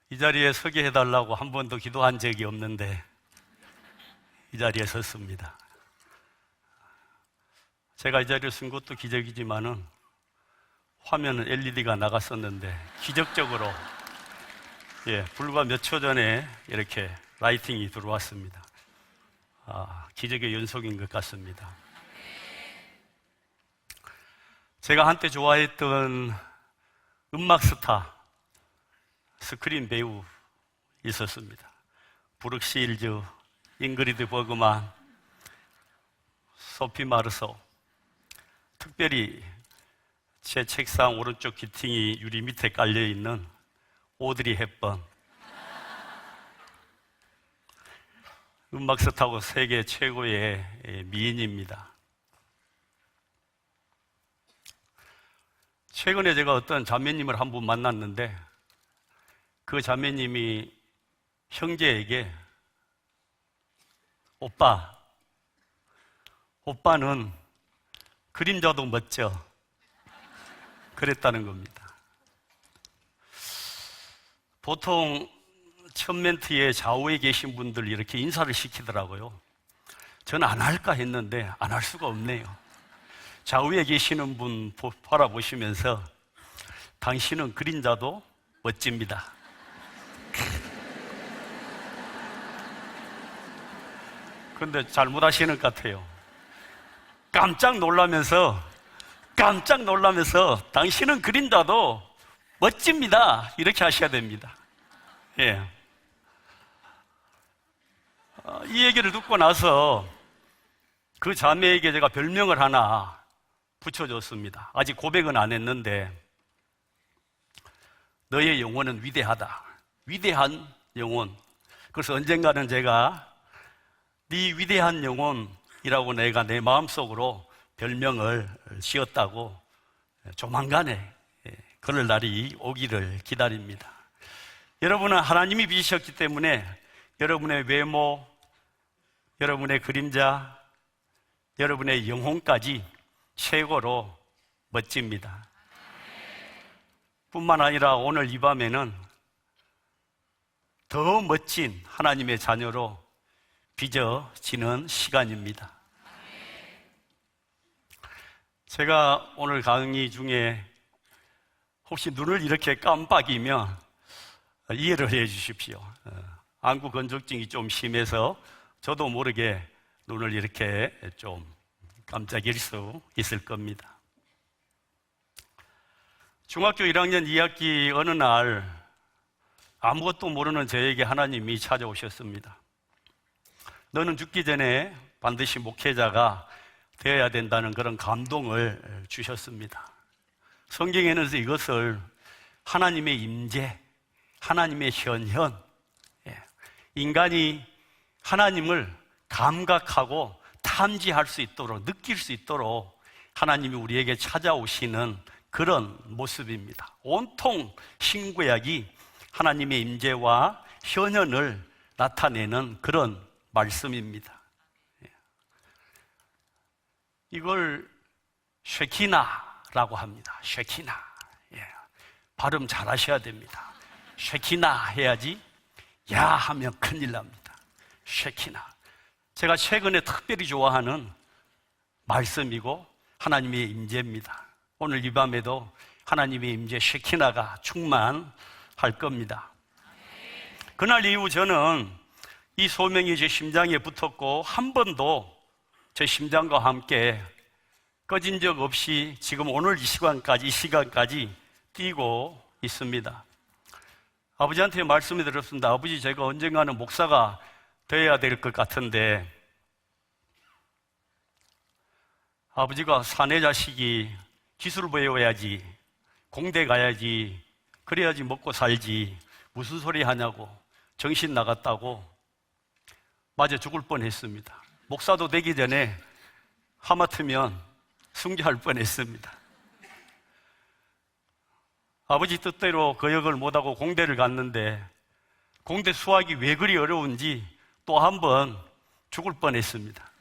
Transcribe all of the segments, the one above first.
이 자리에 서게 해달라고 한 번도 기도한 적이 없는데 이 자리에 섰습니다. 제가 이 자리에 쓴 것도 기적이지만은 화면은 LED가 나갔었는데 기적적으로 불과 몇 초 전에 이렇게 라이팅이 들어왔습니다. 기적의 연속인 것 같습니다. 제가 한때 좋아했던 음악 스타, 스크린 배우 있었습니다. 브룩 시일즈, 잉그리드 버그만, 소피 마르소. 특별히 제 책상 오른쪽 귀퉁이 유리 밑에 깔려있는 오드리 헵번. 음악 스타고 세계 최고의 미인입니다. 최근에 제가 어떤 자매님을 한 분 만났는데 그 자매님이 형제에게 오빠는 그림자도 멋져 그랬다는 겁니다. 보통 첫 멘트에 좌우에 계신 분들 이렇게 인사를 시키더라고요. 저는 안 할까 했는데 안 할 수가 없네요. 좌우에 계시는 분 바라보시면서 당신은 그림자도 멋집니다. 그런데 잘못하시는 것 같아요. 깜짝 놀라면서 당신은 그림자도 멋집니다. 이렇게 하셔야 됩니다. 이 얘기를 듣고 나서 그 자매에게 제가 별명을 하나 붙여줬습니다. 아직 고백은 안 했는데 너의 영혼은 위대하다. 위대한 영혼. 그래서 언젠가는 제가 네 위대한 영혼이라고 내가 내 마음속으로 별명을 지었다고 조만간에 그럴 날이 오기를 기다립니다. 여러분은 하나님이 빚으셨기 때문에 여러분의 외모, 여러분의 그림자, 여러분의 영혼까지 최고로 멋집니다. 뿐만 아니라 오늘 이 밤에는 더 멋진 하나님의 자녀로 빚어지는 시간입니다. 제가 오늘 강의 중에 혹시 눈을 이렇게 깜빡이면 이해를 해 주십시오. 안구 건조증이 좀 심해서 저도 모르게 눈을 이렇게 좀 깜짝일 수 있을 겁니다. 중학교 1학년 2학기 어느 날 아무것도 모르는 저에게 하나님이 찾아오셨습니다. 너는 죽기 전에 반드시 목회자가 되어야 된다는 그런 감동을 주셨습니다. 성경에는 이것을 하나님의 임재, 하나님의 현현, 인간이 하나님을 감각하고 탐지할 수 있도록, 느낄 수 있도록 하나님이 우리에게 찾아오시는 그런 모습입니다. 온통 신구약이 하나님의 임재와 현현을 나타내는 그런 말씀입니다. 이걸 쉐키나라고 합니다. 쉐키나. 발음 잘 하셔야 됩니다. 쉐키나 해야지 야 하면 큰일 납니다. 쉐키나. 제가 최근에 특별히 좋아하는 말씀이고 하나님의 임재입니다. 오늘 이 밤에도 하나님의 임재 쉐키나가 충만할 겁니다. 그날 이후 저는 이 소명이 제 심장에 붙었고 한 번도 제 심장과 함께 꺼진 적 없이 지금 오늘 이 시간까지 뛰고 있습니다. 아버지한테 말씀을 드렸습니다. 아버지, 제가 언젠가는 목사가 되어야 될 것 같은데 아버지가 사내 자식이 기술 배워야지, 공대 가야지, 그래야지 먹고 살지, 무슨 소리 하냐고, 정신 나갔다고 맞아 죽을 뻔했습니다. 목사도 되기 전에 하마터면 순교할 뻔했습니다. 아버지 뜻대로 그 역을 못하고 공대를 갔는데 공대 수학이 왜 그리 어려운지 또 한 번 죽을 뻔했습니다.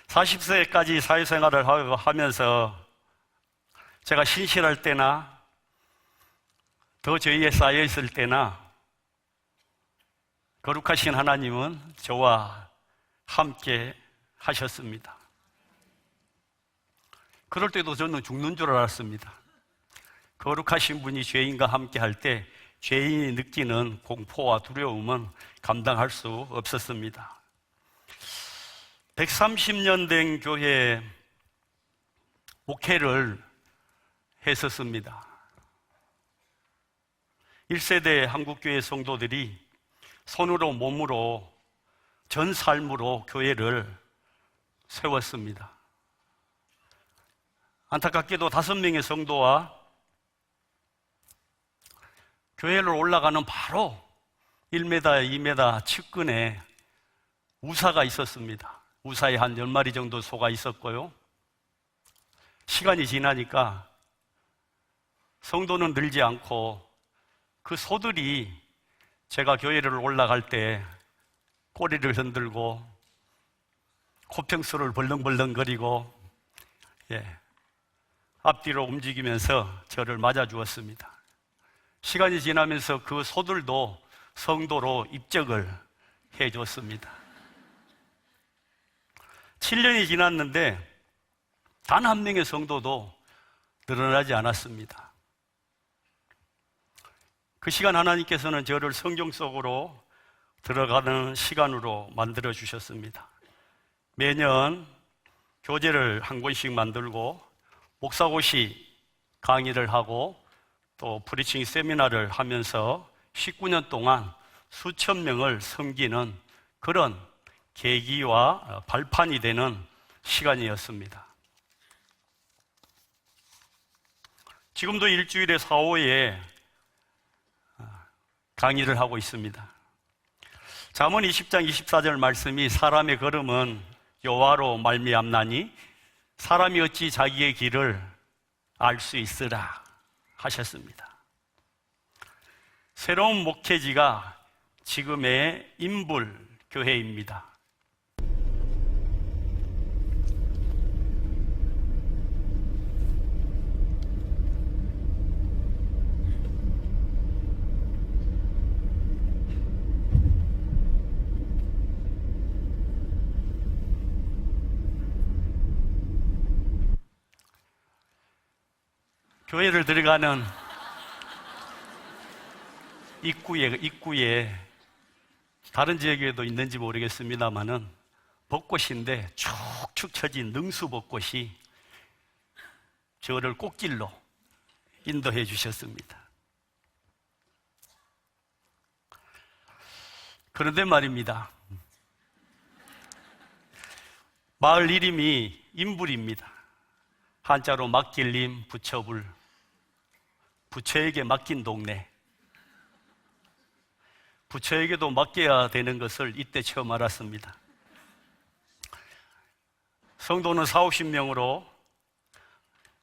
40세까지 사회생활을 하면서 제가 신실할 때나 더 저희에 쌓여 있을 때나 거룩하신 하나님은 저와 함께 하셨습니다. 그럴 때도 저는 죽는 줄 알았습니다. 거룩하신 분이 죄인과 함께 할 때 죄인이 느끼는 공포와 두려움은 감당할 수 없었습니다. 130년 된 교회 목회를 했었습니다. 1세대 한국교회 성도들이 손으로 몸으로 전 삶으로 교회를 세웠습니다. 안타깝게도 5명의 성도와 교회를 올라가는 바로 1m, 2m 측근에 우사가 있었습니다. 우사에 한 10마리 정도 소가 있었고요. 시간이 지나니까 성도는 늘지 않고 그 소들이 제가 교회를 올라갈 때 꼬리를 흔들고 코평수를 벌렁벌렁거리고 앞뒤로 움직이면서 저를 맞아주었습니다. 시간이 지나면서 그 소들도 성도로 입적을 해줬습니다. 7년이 지났는데 단 한 명의 성도도 늘어나지 않았습니다. 그 시간 하나님께서는 저를 성경 속으로 들어가는 시간으로 만들어 주셨습니다. 매년 교재를 한 권씩 만들고 목사고시 강의를 하고 또 프리칭 세미나를 하면서 19년 동안 수천 명을 섬기는 그런 계기와 발판이 되는 시간이었습니다. 지금도 일주일에 4, 5회 강의를 하고 있습니다. 잠언 20장 24절 말씀이 사람의 걸음은 여호와로 말미암나니 사람이 어찌 자기의 길을 알 수 있으라 하셨습니다. 새로운 목회지가 지금의 인불교회입니다. 교회를 들어가는 입구에 다른 지역에도 있는지 모르겠습니다만은 벚꽃인데 축축 처진 능수벚꽃이 저를 꽃길로 인도해 주셨습니다. 그런데 말입니다. 마을 이름이 인불입니다. 한자로 맡길림, 부처불, 부처에게 맡긴 동네. 부처에게도 맡겨야 되는 것을 이때 처음 알았습니다. 성도는 4, 50명으로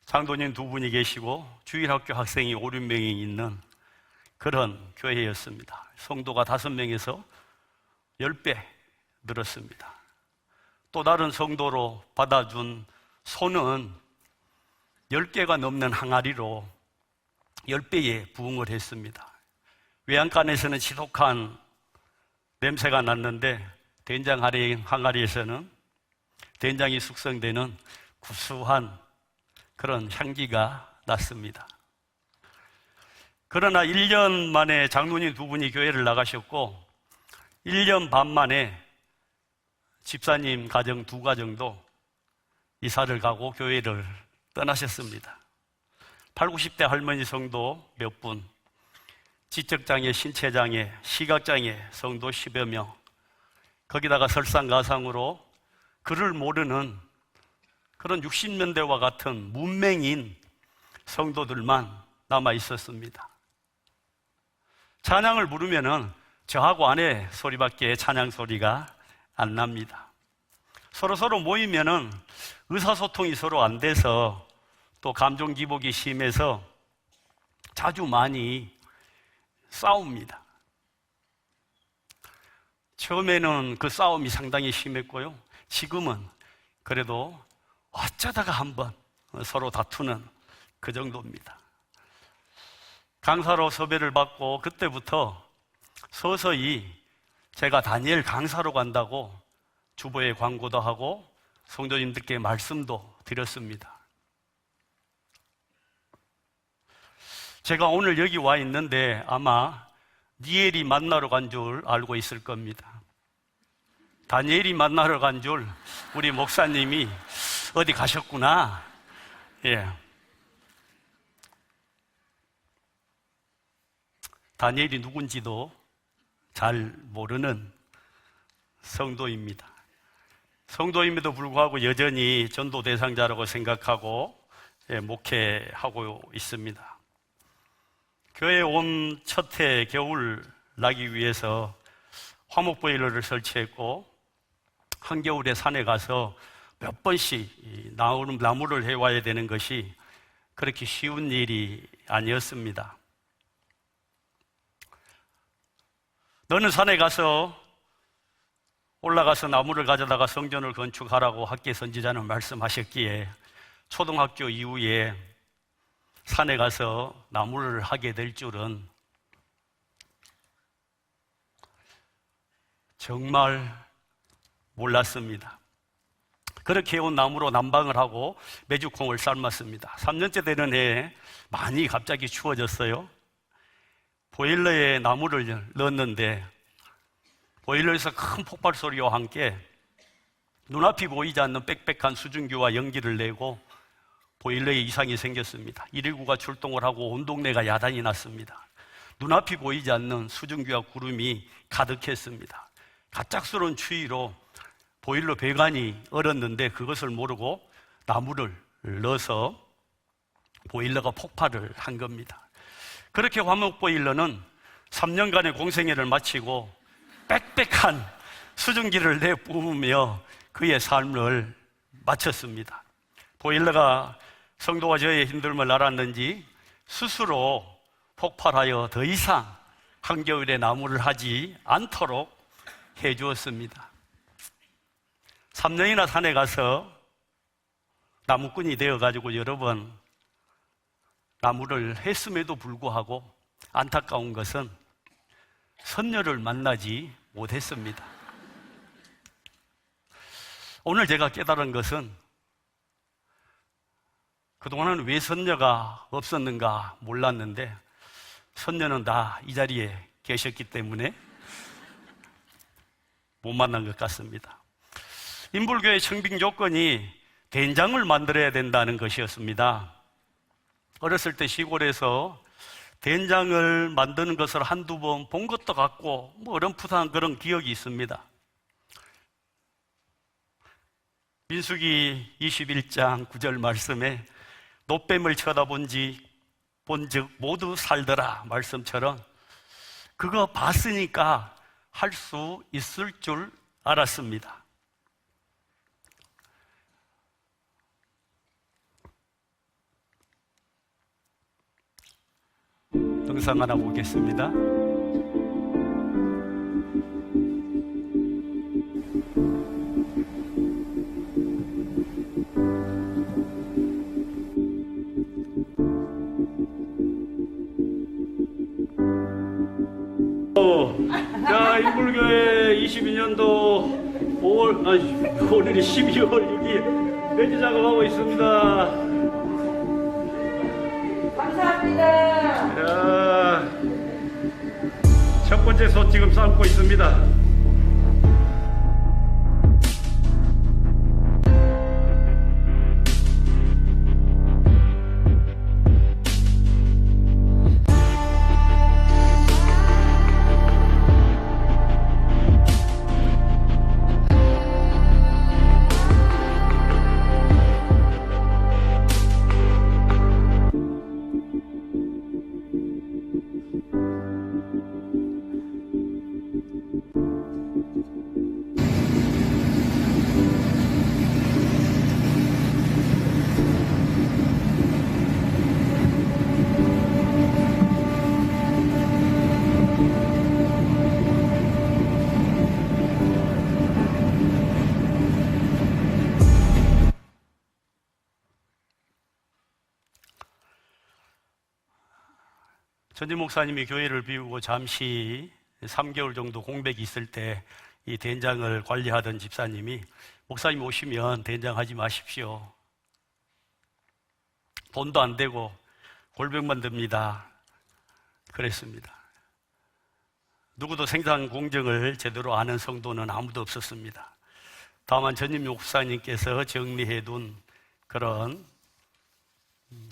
장로님 2분이 계시고 주일학교 학생이 5, 6명이 있는 그런 교회였습니다. 성도가 5명에서 10배 늘었습니다. 또 다른 성도로 받아준 소는 10개가 넘는 항아리로 10배의 부흥을 했습니다. 외양간에서는 지독한 냄새가 났는데 된장 항아리에서는 된장이 숙성되는 구수한 그런 향기가 났습니다. 그러나 1년 만에 장로님 2분이 교회를 나가셨고 1년 반 만에 집사님 가정 2가정도 이사를 가고 교회를 떠나셨습니다. 8, 90대 할머니 성도 몇 분, 지적장애, 신체장애, 시각장애 성도 10여 명, 거기다가 설상가상으로 글을 모르는 그런 60년대와 같은 문맹인 성도들만 남아 있었습니다. 찬양을 부르면은 저하고 아내 소리밖에 찬양 소리가 안 납니다. 서로 모이면은 의사소통이 서로 안 돼서 또 감정 기복이 심해서 자주 많이 싸웁니다. 처음에는 그 싸움이 상당히 심했고요. 지금은 그래도 어쩌다가 한번 서로 다투는 그 정도입니다. 강사로 섭외를 받고 그때부터 서서히 제가 다니엘 강사로 간다고 주보에 광고도 하고 성도님들께 말씀도 드렸습니다. 제가 오늘 여기 와 있는데 아마 니엘이 만나러 간 줄 알고 있을 겁니다. 다니엘이 만나러 간 줄 우리 목사님이 어디 가셨구나. 예. 다니엘이 누군지도 잘 모르는 성도입니다. 성도임에도 불구하고 여전히 전도 대상자라고 생각하고 목회하고 있습니다. 교회에 온 첫 해 겨울 나기 위해서 화목보일러를 설치했고 한겨울에 산에 가서 몇 번씩 나무를 해와야 되는 것이 그렇게 쉬운 일이 아니었습니다. 너는 산에 가서 올라가서 나무를 가져다가 성전을 건축하라고 학계 선지자는 말씀하셨기에 초등학교 이후에 산에 가서 나무를 하게 될 줄은 정말 몰랐습니다. 그렇게 해온 나무로 난방을 하고 메주콩을 삶았습니다. 3년째 되는 해에 많이 갑자기 추워졌어요. 보일러에 나무를 넣었는데 보일러에서 큰 폭발 소리와 함께 눈앞이 보이지 않는 빽빽한 수증기와 연기를 내고 보일러에 이상이 생겼습니다. 119가 출동을 하고 온 동네가 야단이 났습니다. 눈앞이 보이지 않는 수증기와 구름이 가득했습니다. 갑작스러운 추위로 보일러 배관이 얼었는데 그것을 모르고 나무를 넣어서 보일러가 폭발을 한 겁니다. 그렇게 화목보일러는 3년간의 공생애를 마치고 빽빽한 수증기를 내뿜으며 그의 삶을 마쳤습니다. 보일러가 성도와 저의 힘듦을 알았는지 스스로 폭발하여 더 이상 한겨울에 나무를 하지 않도록 해주었습니다. 3년이나 산에 가서 나무꾼이 되어가지고 여러 번 나무를 했음에도 불구하고 안타까운 것은 선녀를 만나지 못했습니다. 오늘 제가 깨달은 것은 그동안은 왜 선녀가 없었는가 몰랐는데 선녀는 다 이 자리에 계셨기 때문에 못 만난 것 같습니다. 인불교의 청빙 조건이 된장을 만들어야 된다는 것이었습니다. 어렸을 때 시골에서 된장을 만드는 것을 한두 번 본 것도 같고 어렴풋한 그런 기억이 있습니다. 민수기 21장 9절 말씀에 노뱀을 쳐다본즉 모두 살더라 말씀처럼 그거 봤으니까 할 수 있을 줄 알았습니다. 영상 하나 보겠습니다. 자, 인불교회 22년도 5월이 12월 6일 매주 작업하고 있습니다. 감사합니다. 자, 첫 번째 솥 지금 삶고 있습니다. 전진 목사님이 교회를 비우고 잠시 3개월 정도 공백이 있을 때 이 된장을 관리하던 집사님이 목사님 오시면 된장하지 마십시오. 돈도 안 되고 골병만 듭니다. 그랬습니다. 누구도 생산 공정을 제대로 아는 성도는 아무도 없었습니다. 다만 전임 목사님께서 정리해둔 그런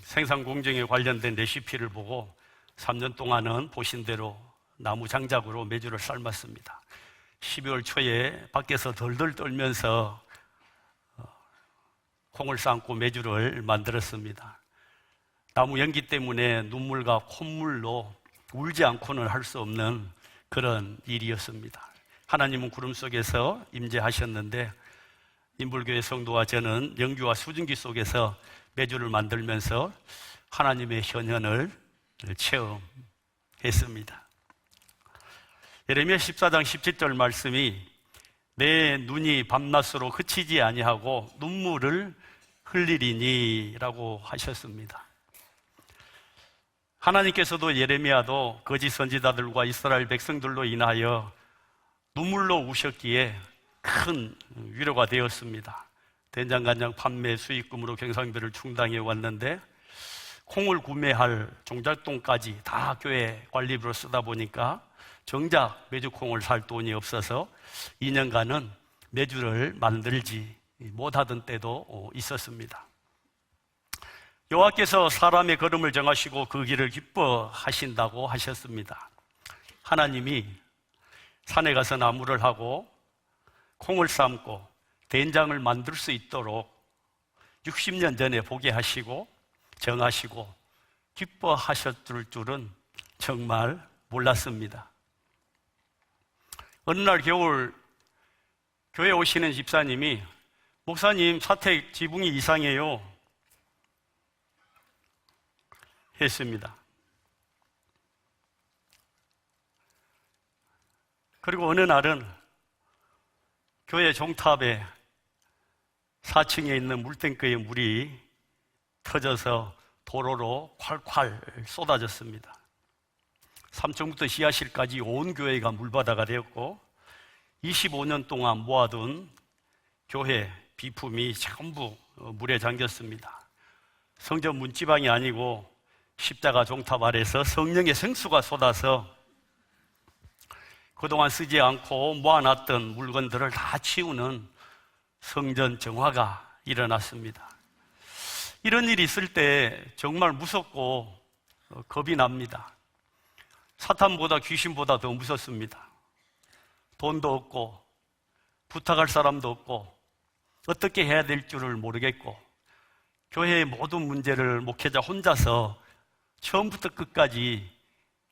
생산 공정에 관련된 레시피를 보고 3년 동안은 보신 대로 나무 장작으로 메주를 삶았습니다. 12월 초에 밖에서 덜덜 떨면서 콩을 삶고 메주를 만들었습니다. 나무 연기 때문에 눈물과 콧물로 울지 않고는 할 수 없는 그런 일이었습니다. 하나님은 구름 속에서 임재하셨는데 인불교회 성도와 저는 연기와 수증기 속에서 메주를 만들면서 하나님의 현현을 체험했습니다. 예레미야 14장 17절 말씀이 내 눈이 밤낮으로 그치지 아니하고 눈물을 흘리리니 라고 하셨습니다. 하나님께서도 예레미야도 거짓 선지자들과 이스라엘 백성들로 인하여 눈물로 우셨기에 큰 위로가 되었습니다. 된장간장 판매 수익금으로 경상비를 충당해 왔는데 콩을 구매할 종잣돈까지 다 교회 관리비로 쓰다 보니까 정작 메주콩을 살 돈이 없어서 2년간은 메주를 만들지 못하던 때도 있었습니다. 여호와께서 사람의 걸음을 정하시고 그 길을 기뻐하신다고 하셨습니다. 하나님이 산에 가서 나무를 하고 콩을 삶고 된장을 만들 수 있도록 60년 전에 보게 하시고 정하시고 기뻐하셨을 줄은 정말 몰랐습니다. 어느 날 겨울 교회 오시는 집사님이 목사님 사택 지붕이 이상해요 했습니다. 그리고 어느 날은 교회 종탑에 4층에 있는 물탱크에 물이 터져서 도로로 콸콸 쏟아졌습니다. 3층부터 지하실까지 온 교회가 물바다가 되었고 25년 동안 모아둔 교회 비품이 전부 물에 잠겼습니다. 성전 문지방이 아니고 십자가 종탑 아래서 성령의 생수가 쏟아서 그동안 쓰지 않고 모아놨던 물건들을 다 치우는 성전 정화가 일어났습니다. 이런 일이 있을 때 정말 무섭고 겁이 납니다. 사탄보다 귀신보다 더 무섭습니다. 돈도 없고 부탁할 사람도 없고 어떻게 해야 될 줄을 모르겠고 교회의 모든 문제를 목회자 혼자서 처음부터 끝까지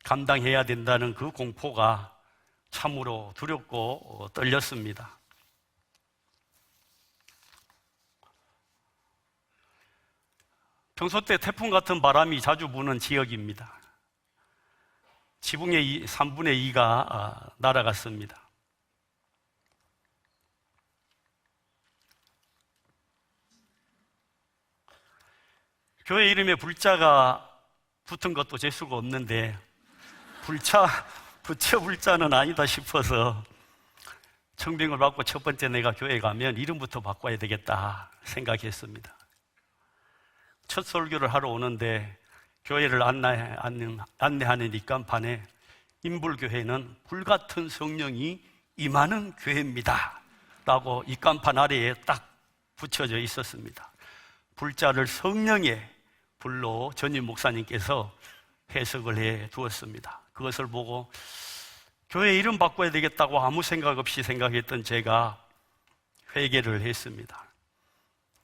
감당해야 된다는 그 공포가 참으로 두렵고 떨렸습니다. 평소 때 태풍 같은 바람이 자주 부는 지역입니다. 지붕의 3분의 2가 날아갔습니다. 교회 이름에 불자가 붙은 것도 재수가 없는데 부처 불자는 아니다 싶어서 청빙을 받고 첫 번째 내가 교회 가면 이름부터 바꿔야 되겠다 생각했습니다. 첫 설교를 하러 오는데 교회를 안내하는 입간판에 인불교회는 불같은 성령이 임하는 교회입니다 라고 입간판 아래에 딱 붙여져 있었습니다. 불자를 성령의 불로 전임 목사님께서 해석을 해 두었습니다. 그것을 보고 교회 이름 바꿔야 되겠다고 아무 생각 없이 생각했던 제가 회개를 했습니다.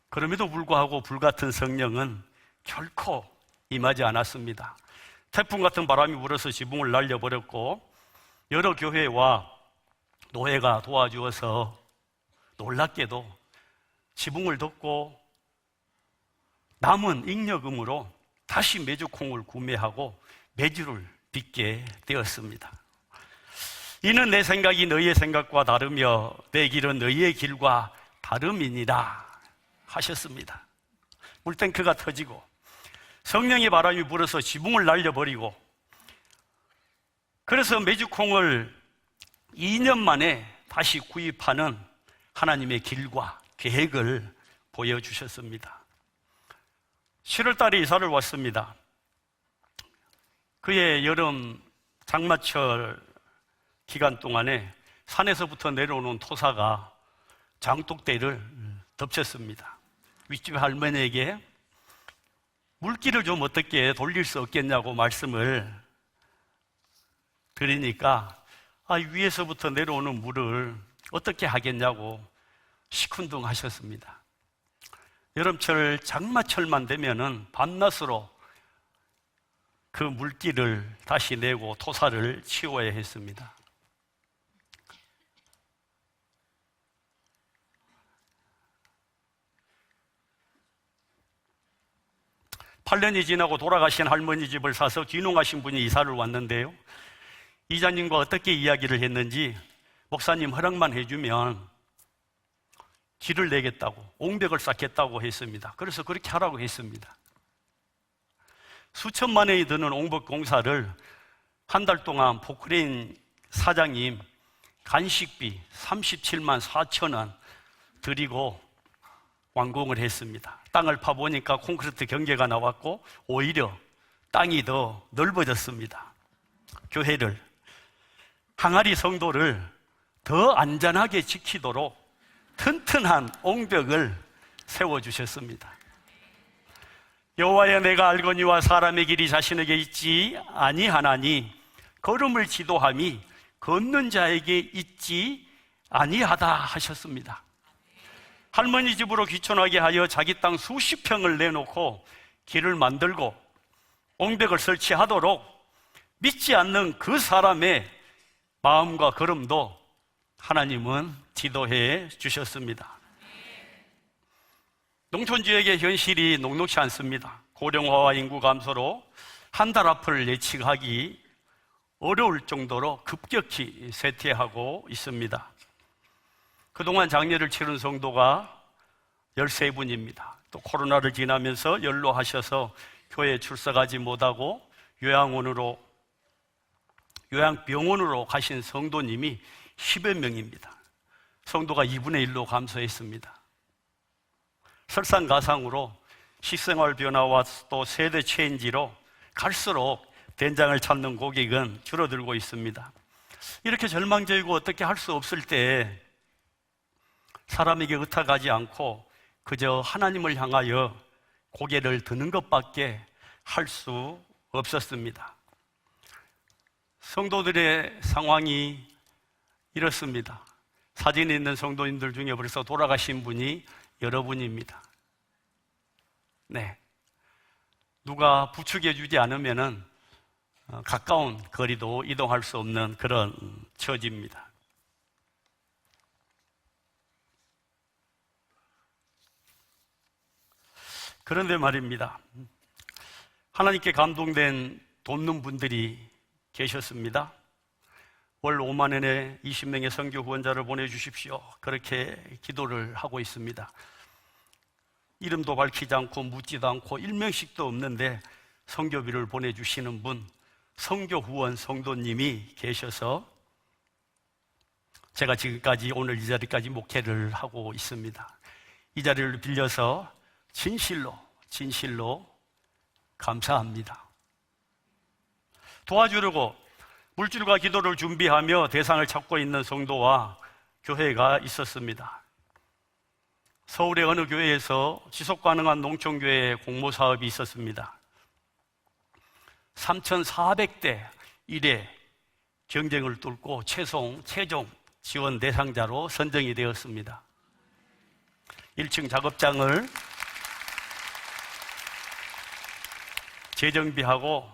그럼에도 불구하고 불같은 성령은 결코 임하지 않았습니다. 태풍 같은 바람이 불어서 지붕을 날려버렸고 여러 교회와 노회가 도와주어서 놀랍게도 지붕을 덮고 남은 잉여금으로 다시 메주콩을 구매하고 메주를 빚게 되었습니다. 이는 내 생각이 너희의 생각과 다르며 내 길은 너희의 길과 다름이니라 하셨습니다. 물탱크가 터지고 성령의 바람이 불어서 지붕을 날려버리고 그래서 메주콩을 2년 만에 다시 구입하는 하나님의 길과 계획을 보여주셨습니다. 7월 달에 이사를 왔습니다. 그의 여름 장마철 기간 동안에 산에서부터 내려오는 토사가 장독대를 덮쳤습니다. 윗집 할머니에게 물길을 좀 어떻게 돌릴 수 없겠냐고 말씀을 드리니까 위에서부터 내려오는 물을 어떻게 하겠냐고 시큰둥 하셨습니다. 여름철 장마철만 되면은 밤낮으로 그 물길을 다시 내고 토사를 치워야 했습니다. 팔 년이 지나고 돌아가신 할머니 집을 사서 귀농하신 분이 이사를 왔는데요. 이자님과 어떻게 이야기를 했는지 목사님 허락만 해주면 길을 내겠다고, 옹벽을 쌓겠다고 했습니다. 그래서 그렇게 하라고 했습니다. 수천만 원이 드는 옹벽 공사를 한 달 동안 포크레인 사장님 간식비 37만 4천 원 드리고 완공을 했습니다. 땅을 파보니까 콘크리트 경계가 나왔고 오히려 땅이 더 넓어졌습니다. 교회를, 항아리 성도를 더 안전하게 지키도록 튼튼한 옹벽을 세워주셨습니다. 여호와여, 내가 알거니와 사람의 길이 자신에게 있지 아니하나니 걸음을 지도함이 걷는 자에게 있지 아니하다 하셨습니다. 할머니 집으로 귀촌하게 하여 자기 땅 수십 평을 내놓고 길을 만들고 옹벽을 설치하도록 믿지 않는 그 사람의 마음과 걸음도 하나님은 지도해 주셨습니다. 농촌 지역의 현실이 녹록지 않습니다. 고령화와 인구 감소로 한 달 앞을 예측하기 어려울 정도로 급격히 쇠퇴하고 있습니다. 그동안 장례를 치른 성도가 13분입니다. 또 코로나를 지나면서 연로하셔서 교회에 출석하지 못하고 요양병원으로 가신 성도님이 10여 명입니다. 성도가 2분의 1로 감소했습니다. 설상가상으로 식생활 변화와 또 세대 체인지로 갈수록 된장을 찾는 고객은 줄어들고 있습니다. 이렇게 절망적이고 어떻게 할 수 없을 때 사람에게 의탁하지 않고 그저 하나님을 향하여 고개를 드는 것밖에 할 수 없었습니다. 성도들의 상황이 이렇습니다. 사진에 있는 성도님들 중에 벌써 돌아가신 분이 여러분입니다. 네. 누가 부축해 주지 않으면은 가까운 거리도 이동할 수 없는 그런 처지입니다. 그런데 말입니다. 하나님께 감동된 돕는 분들이 계셨습니다. 월 5만 원에 20명의 선교 후원자를 보내주십시오. 그렇게 기도를 하고 있습니다. 이름도 밝히지 않고 묻지도 않고 일명씩도 없는데 선교비를 보내주시는 분, 선교 후원 성도님이 계셔서 제가 지금까지 오늘 이 자리까지 목회를 하고 있습니다. 이 자리를 빌려서 진실로 감사합니다. 도와주려고 물질과 기도를 준비하며 대상을 찾고 있는 성도와 교회가 있었습니다. 서울의 어느 교회에서 지속가능한 농촌교회 공모 사업이 있었습니다. 3,400대 1회 경쟁을 뚫고 최종 지원 대상자로 선정이 되었습니다. 1층 작업장을 재정비하고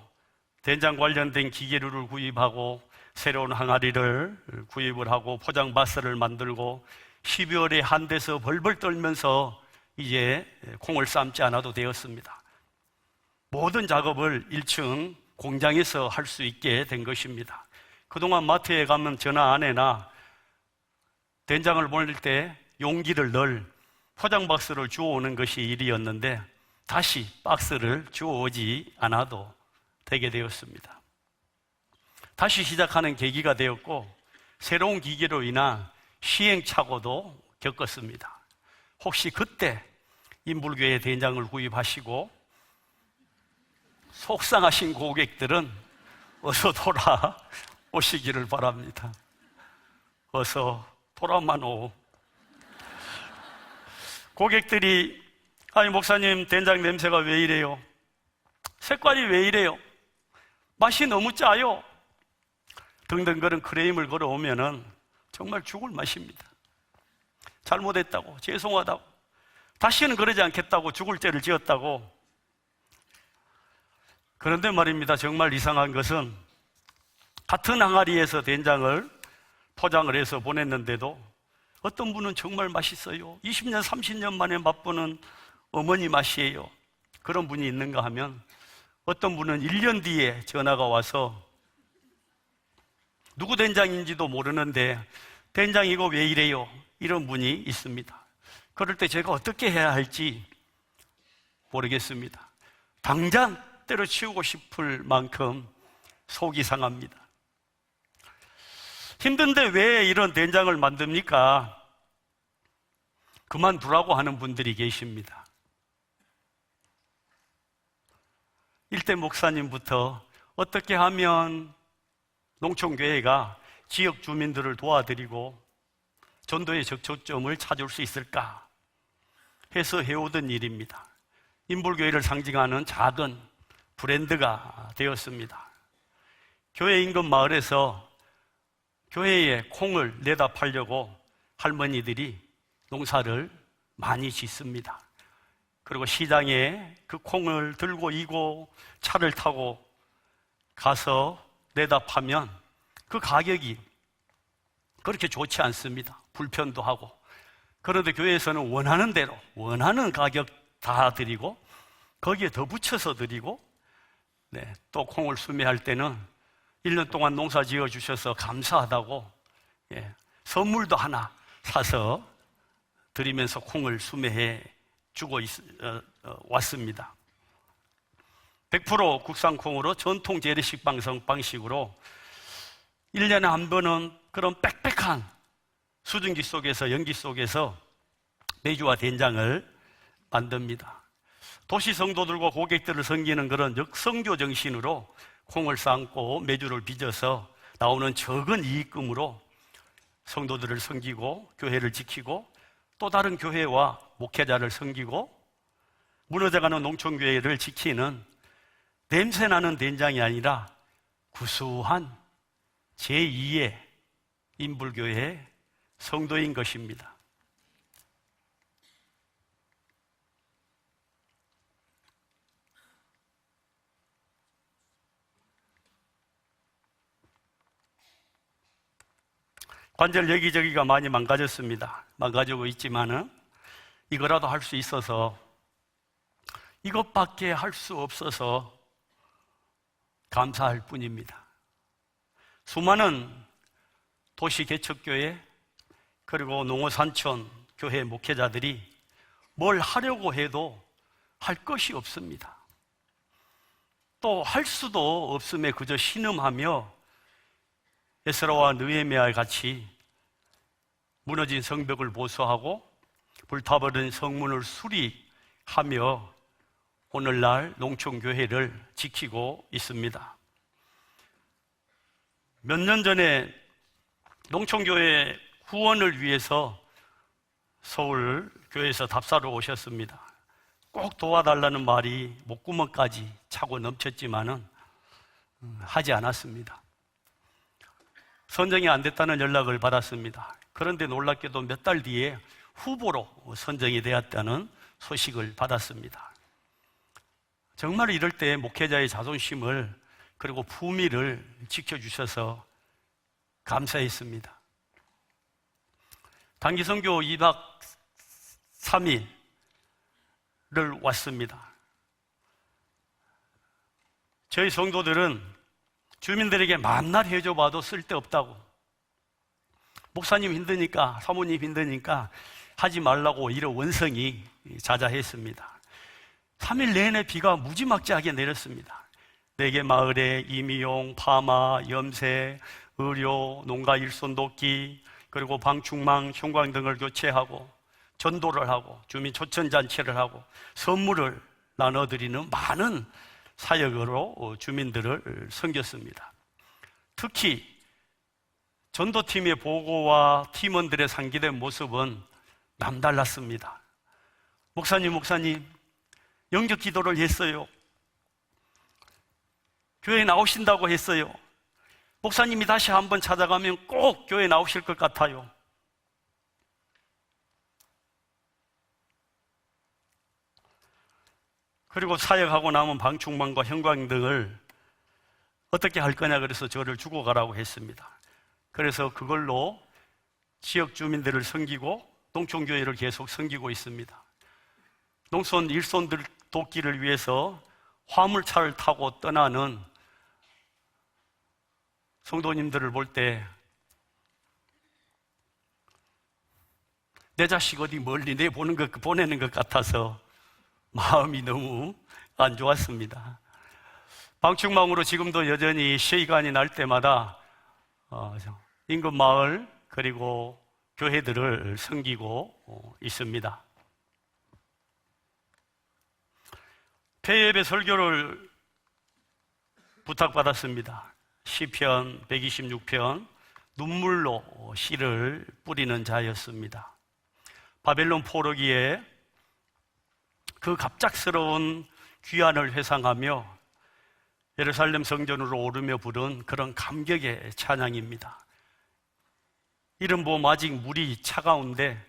된장 관련된 기계류를 구입하고 새로운 항아리를 구입을 하고 포장바스를 만들고 12월에 한 대서 벌벌 떨면서 이제 콩을 삶지 않아도 되었습니다. 모든 작업을 1층 공장에서 할 수 있게 된 것입니다. 그동안 마트에 가면 전화 안에나 된장을 보낼 때 용기를 넣을 포장박스를 주워오는 것이 일이었는데 다시 박스를 주워오지 않아도 되게 되었습니다. 다시 시작하는 계기가 되었고 새로운 기계로 인한 시행착오도 겪었습니다. 혹시 그때 인불교회 된장을 구입하시고 속상하신 고객들은 어서 돌아오시기를 바랍니다. 어서 돌아만 오. 고객들이 아니 목사님 된장 냄새가 왜 이래요? 색깔이 왜 이래요? 맛이 너무 짜요? 등등 그런 크레임을 걸어오면은 정말 죽을 맛입니다. 잘못했다고, 죄송하다고, 다시는 그러지 않겠다고, 죽을 죄를 지었다고. 그런데 말입니다, 정말 이상한 것은 같은 항아리에서 된장을 포장을 해서 보냈는데도 어떤 분은 정말 맛있어요. 20년, 30년 만에 맛보는 어머니 맛이에요. 그런 분이 있는가 하면 어떤 분은 1년 뒤에 전화가 와서 누구 된장인지도 모르는데 된장 이거 왜 이래요? 이런 분이 있습니다. 그럴 때 제가 어떻게 해야 할지 모르겠습니다. 당장 때려치우고 싶을 만큼 속이 상합니다. 힘든데 왜 이런 된장을 만듭니까? 그만두라고 하는 분들이 계십니다. 일대 목사님부터 어떻게 하면 농촌교회가 지역 주민들을 도와드리고 전도의 적초점을 찾을 수 있을까 해서 해오던 일입니다. 인불교회를 상징하는 작은 브랜드가 되었습니다. 교회 인근 마을에서 교회에 콩을 내다 팔려고 할머니들이 농사를 많이 짓습니다. 그리고 시장에 그 콩을 들고 이고 차를 타고 가서 내다 파면 그 가격이 그렇게 좋지 않습니다. 불편도 하고. 그런데 교회에서는 원하는 대로 원하는 가격 다 드리고 거기에 더 붙여서 드리고 또 콩을 수매할 때는 1년 동안 농사 지어 주셔서 감사하다고 선물도 하나 사서 드리면서 콩을 수매해 주고 왔습니다. 100% 국산 콩으로 전통 재래식 방식으로 1년에 한 번은 그런 빽빽한 수증기 속에서 연기 속에서 메주와 된장을 만듭니다. 도시 성도들과 고객들을 섬기는 그런 역성교 정신으로 콩을 삶고 메주를 빚어서 나오는 적은 이익금으로 성도들을 섬기고 교회를 지키고 또 다른 교회와 목회자를 섬기고 무너져가는 농촌교회를 지키는 냄새나는 된장이 아니라 구수한 제2의 인불교회의 성도인 것입니다. 관절 여기저기가 많이 망가졌습니다. 망가지고 있지만은 이거라도 할 수 있어서 이것밖에 할 수 없어서 감사할 뿐입니다. 수많은 도시 개척교회 그리고 농어산촌 교회 목회자들이 뭘 하려고 해도 할 것이 없습니다. 또 할 수도 없음에 그저 신음하며 에스라와 느헤미야 같이 무너진 성벽을 보수하고 불타버린 성문을 수리하며 오늘날 농촌교회를 지키고 있습니다. 몇 년 전에 농촌교회 후원을 위해서 서울 교회에서 답사로 오셨습니다. 꼭 도와달라는 말이 목구멍까지 차고 넘쳤지만은 하지 않았습니다. 선정이 안 됐다는 연락을 받았습니다. 그런데 놀랍게도 몇 달 뒤에 후보로 선정이 되었다는 소식을 받았습니다. 정말 이럴 때 목회자의 자존심을 그리고 품위를 지켜주셔서 감사했습니다. 단기 선교 2박 3일을 왔습니다. 저희 성도들은 주민들에게 만날 해줘봐도 쓸데없다고, 목사님 힘드니까, 사모님 힘드니까 하지 말라고 이런 원성이 자자했습니다. 3일 내내 비가 무지막지하게 내렸습니다. 4개 마을에 이미용, 파마, 염세, 의료, 농가 일손 돕기, 그리고 방충망, 형광 등을 교체하고 전도를 하고 주민 초청잔치를 하고 선물을 나눠드리는 많은 사역으로 주민들을 섬겼습니다. 특히 전도팀의 보고와 팀원들의 상기된 모습은 남달랐습니다. 목사님, 영적 기도를 했어요. 교회에 나오신다고 했어요. 목사님이 다시 한번 찾아가면 꼭 교회에 나오실 것 같아요. 그리고 사역하고 남은 방충망과 형광등을 어떻게 할 거냐 그래서 저를 주고 가라고 했습니다. 그래서 그걸로 지역 주민들을 섬기고 농촌교회를 계속 섬기고 있습니다. 농촌 일손들 돕기를 위해서 화물차를 타고 떠나는 성도님들을 볼 때 내 자식 어디 멀리 보내는 것 같아서 마음이 너무 안 좋았습니다. 방충망으로 지금도 여전히 시간이 날 때마다 인근 마을 그리고 교회들을 섬기고 있습니다. 폐예배 설교를 부탁받았습니다. 시편 126편 눈물로 씨를 뿌리는 자였습니다. 바벨론 포로기에 그 갑작스러운 귀환을 회상하며 예루살렘 성전으로 오르며 부른 그런 감격의 찬양입니다. 이른 봄 아직 물이 차가운데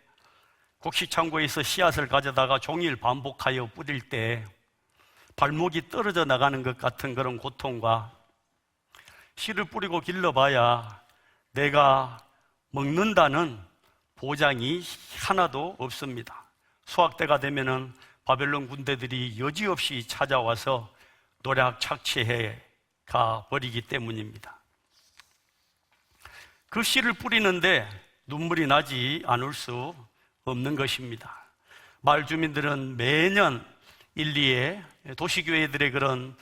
곡식창고에서 씨앗을 가져다가 종일 반복하여 뿌릴 때 발목이 떨어져 나가는 것 같은 그런 고통과 씨를 뿌리고 길러봐야 내가 먹는다는 보장이 하나도 없습니다. 수확 때가 되면은 바벨론 군대들이 여지없이 찾아와서 노략 착취해 가 버리기 때문입니다. 그 씨를 뿌리는데 눈물이 나지 않을 수 없는 것입니다. 마을 주민들은 매년 1, 2회 도시교회들의 그런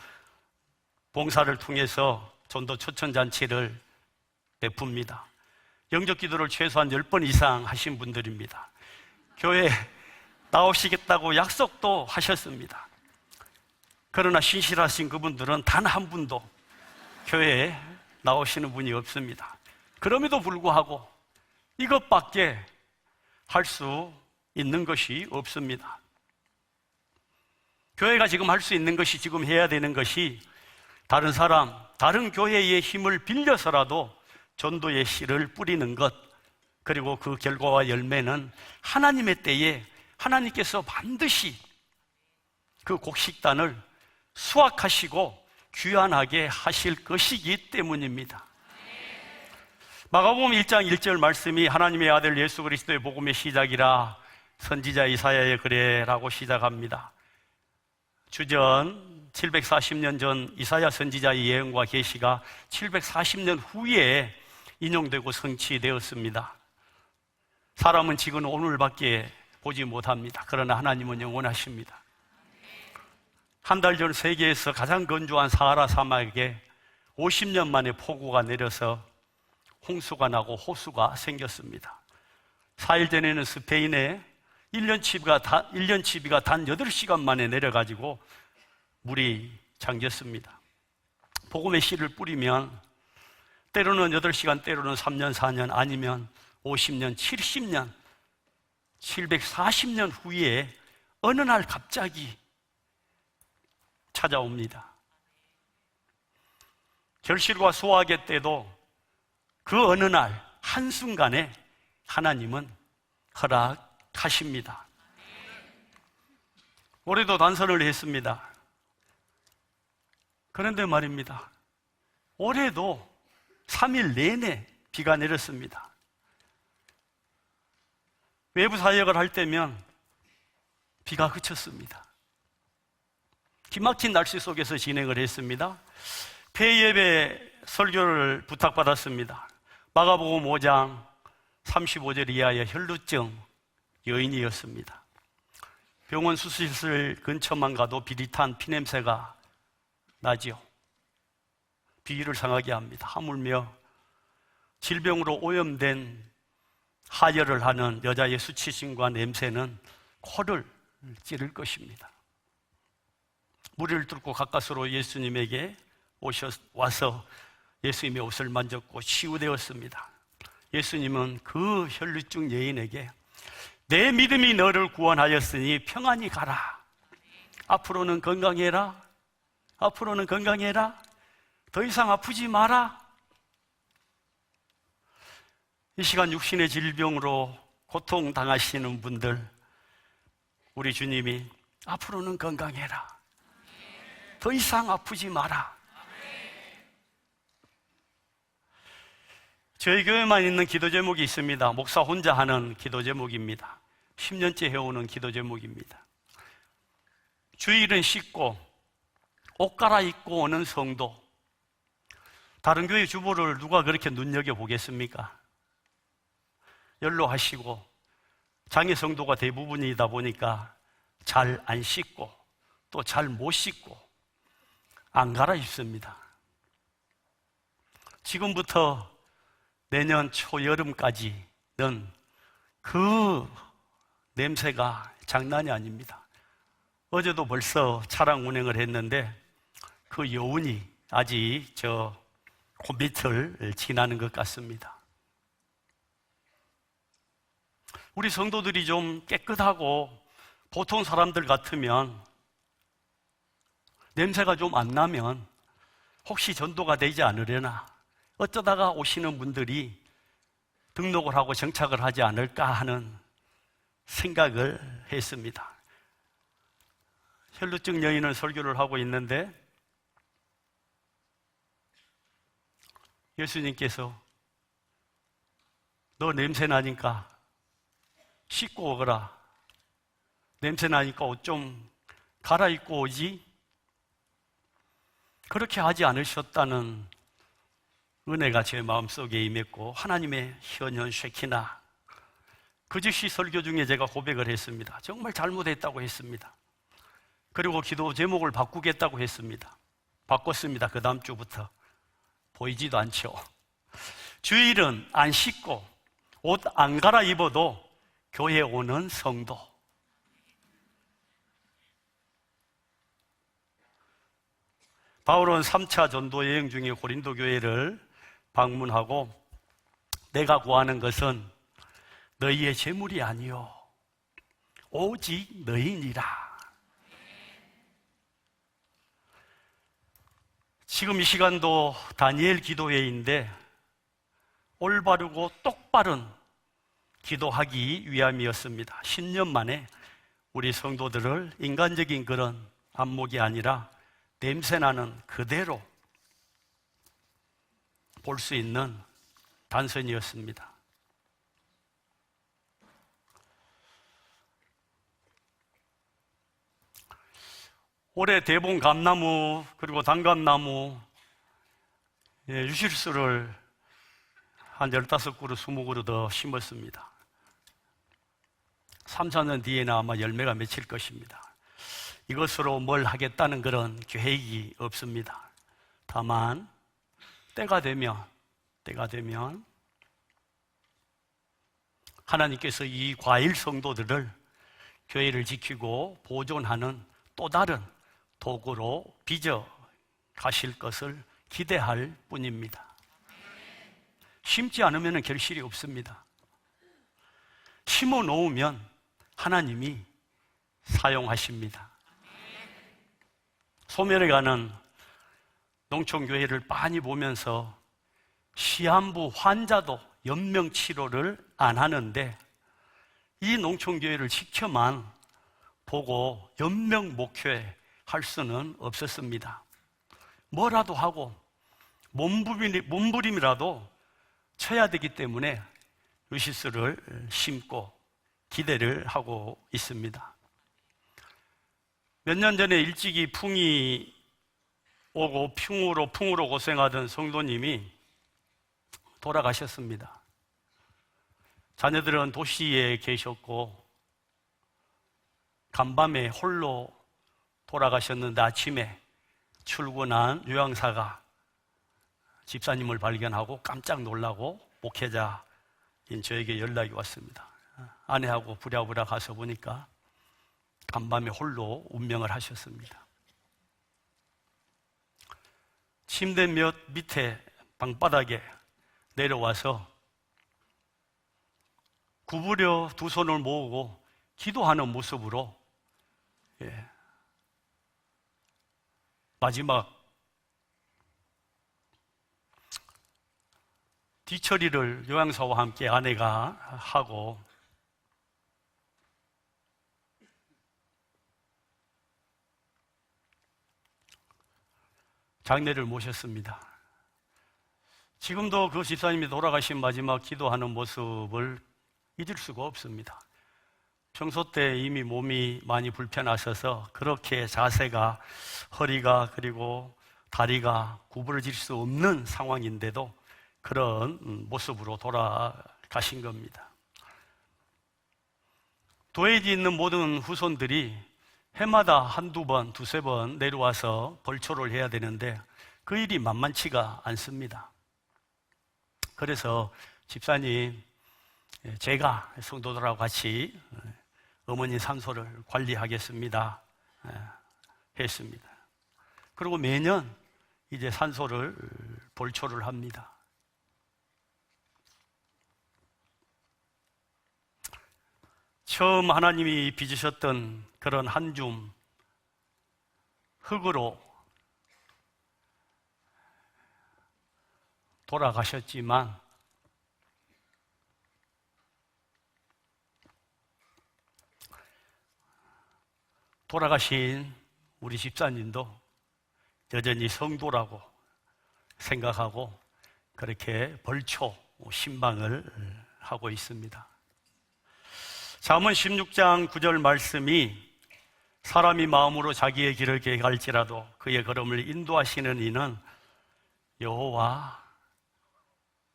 봉사를 통해서 전도 초청잔치를 베풉니다. 영적 기도를 최소한 10번 이상 하신 분들입니다. 교회 나오시겠다고 약속도 하셨습니다. 그러나 신실하신 그분들은 단 한 분도 교회에 나오시는 분이 없습니다. 그럼에도 불구하고 이것밖에 할 수 있는 것이 없습니다. 교회가 지금 할 수 있는 것이, 지금 해야 되는 것이 다른 사람, 다른 교회의 힘을 빌려서라도 전도의 씨를 뿌리는 것, 그리고 그 결과와 열매는 하나님의 때에 하나님께서 반드시 그 곡식단을 수확하시고 귀환하게 하실 것이기 때문입니다. 마가복음 1장 1절 말씀이 하나님의 아들 예수 그리스도의 복음의 시작이라 선지자 이사야의 글에라고 시작합니다. 주전 740년 전 이사야 선지자의 예언과 계시가 740년 후에 인용되고 성취되었습니다. 사람은 지금 오늘밖에 보지 못합니다. 그러나 하나님은 영원하십니다. 한 달 전 세계에서 가장 건조한 사하라 사막에 50년 만에 폭우가 내려서 홍수가 나고 호수가 생겼습니다. 4일 전에는 스페인에 1년치비가 단 8시간 만에 내려가지고 물이 잠겼습니다. 복음의 씨를 뿌리면 때로는 8시간, 때로는 3년, 4년, 아니면 50년, 70년, 740년 후에 어느 날 갑자기 찾아옵니다. 결실과 수확의 때도 그 어느 날 한순간에 하나님은 허락하십니다. 올해도 단선을 했습니다. 그런데 말입니다, 올해도 3일 내내 비가 내렸습니다. 외부 사역을 할 때면 비가 그쳤습니다. 기막힌 날씨 속에서 진행을 했습니다. 폐예배 설교를 부탁받았습니다. 마가복음 5장 35절 이하의 혈루증 여인이었습니다. 병원 수술실 근처만 가도 비릿한 피냄새가 나지요. 비위를 상하게 합니다. 하물며 질병으로 오염된 하혈을 하는 여자의 수치심과 냄새는 코를 찌를 것입니다. 무리를 뚫고 가까스로 예수님에게 와서 예수님의 옷을 만졌고 치유되었습니다. 예수님은 그 혈루증 여인에게 내 믿음이 너를 구원하였으니 평안히 가라. 앞으로는 건강해라. 앞으로는 건강해라. 더 이상 아프지 마라. 이 시간 육신의 질병으로 고통당하시는 분들, 우리 주님이 앞으로는 건강해라. 더 이상 아프지 마라. 저희 교회만 있는 기도 제목이 있습니다. 목사 혼자 하는 기도 제목입니다. 10년째 해오는 기도 제목입니다. 주일은 씻고 옷 갈아입고 오는 성도. 다른 교회 주보를 누가 그렇게 눈여겨보겠습니까? 연로하시고 장애 성도가 대부분이다 보니까 잘 안 씻고 또 잘 못 씻고 안 갈아입습니다. 지금부터 내년 초여름까지는 그 냄새가 장난이 아닙니다. 어제도 벌써 차량 운행을 했는데 그 여운이 아직 저 코밑을 지나는 것 같습니다. 우리 성도들이 좀 깨끗하고 보통 사람들 같으면 냄새가 좀 안 나면 혹시 전도가 되지 않으려나 어쩌다가 오시는 분들이 등록을 하고 정착을 하지 않을까 하는 생각을 했습니다. 혈루증 여인은 설교를 하고 있는데 예수님께서 너 냄새 나니까 씻고 오거라. 냄새 나니까 옷 좀 갈아입고 오지? 그렇게 하지 않으셨다는 은혜가 제 마음속에 임했고 하나님의 현현 쉐키나 그 즉시 설교 중에 제가 고백을 했습니다. 정말 잘못했다고 했습니다. 그리고 기도 제목을 바꾸겠다고 했습니다. 바꿨습니다. 그 다음 주부터. 보이지도 않죠. 주일은 안 씻고 옷 안 갈아입어도 교회 오는 성도. 바울은 3차 전도 여행 중에 고린도 교회를 방문하고 내가 구하는 것은 너희의 재물이 아니요 오직 너희니라. 지금 이 시간도 다니엘 기도회인데 올바르고 똑바른 기도하기 위함이었습니다. 10년 만에 우리 성도들을 인간적인 그런 안목이 아니라 냄새나는 그대로 볼 수 있는 단선이었습니다. 올해 대봉 감나무 그리고 단감나무 유실수를 한 15그루, 20그루 더 심었습니다. 3, 4년 뒤에는 아마 열매가 맺힐 것입니다. 이것으로 뭘 하겠다는 그런 계획이 없습니다. 다만 때가 되면 하나님께서 이 과일 성도들을 교회를 지키고 보존하는 또 다른 도구로 빚어 가실 것을 기대할 뿐입니다. 심지 않으면 결실이 없습니다. 심어 놓으면 하나님이 사용하십니다. 소멸해 가는 농촌교회를 많이 보면서 시한부 환자도 연명치료를 안 하는데 이 농촌교회를 지켜만 보고 연명목회 할 수는 없었습니다. 뭐라도 하고 몸부림이라도 쳐야 되기 때문에 유시스를 심고 기대를 하고 있습니다. 몇 년 전에 일찍이 풍이 오고 풍으로 고생하던 성도님이 돌아가셨습니다. 자녀들은 도시에 계셨고 간밤에 홀로 돌아가셨는데 아침에 출근한 요양사가 집사님을 발견하고 깜짝 놀라고 목회자인 저에게 연락이 왔습니다. 아내하고 부랴부랴 가서 보니까 간밤에 홀로 운명을 하셨습니다. 침대 몇 밑에 방바닥에 내려와서 구부려 두 손을 모으고 기도하는 모습으로 마지막 뒤처리를 요양사와 함께 아내가 하고 장례를 모셨습니다. 지금도 그 집사님이 돌아가신 마지막 기도하는 모습을 잊을 수가 없습니다. 평소 때 이미 몸이 많이 불편하셔서 그렇게 자세가, 허리가 그리고 다리가 구부러질 수 없는 상황인데도 그런 모습으로 돌아가신 겁니다. 도에지 있는 모든 후손들이 해마다 한두 번, 두세 번 내려와서 벌초를 해야 되는데 그 일이 만만치가 않습니다. 그래서 집사님, 제가 성도들하고 같이 어머니 산소를 관리하겠습니다 했습니다. 그리고 매년 이제 산소를 벌초를 합니다. 처음 하나님이 빚으셨던 그런 한 줌 흙으로 돌아가셨지만 돌아가신 우리 집사님도 여전히 성도라고 생각하고 그렇게 벌초 신방을 하고 있습니다. 잠언 16장 9절 말씀이 사람이 마음으로 자기의 길을 계획할지라도 그의 걸음을 인도하시는 이는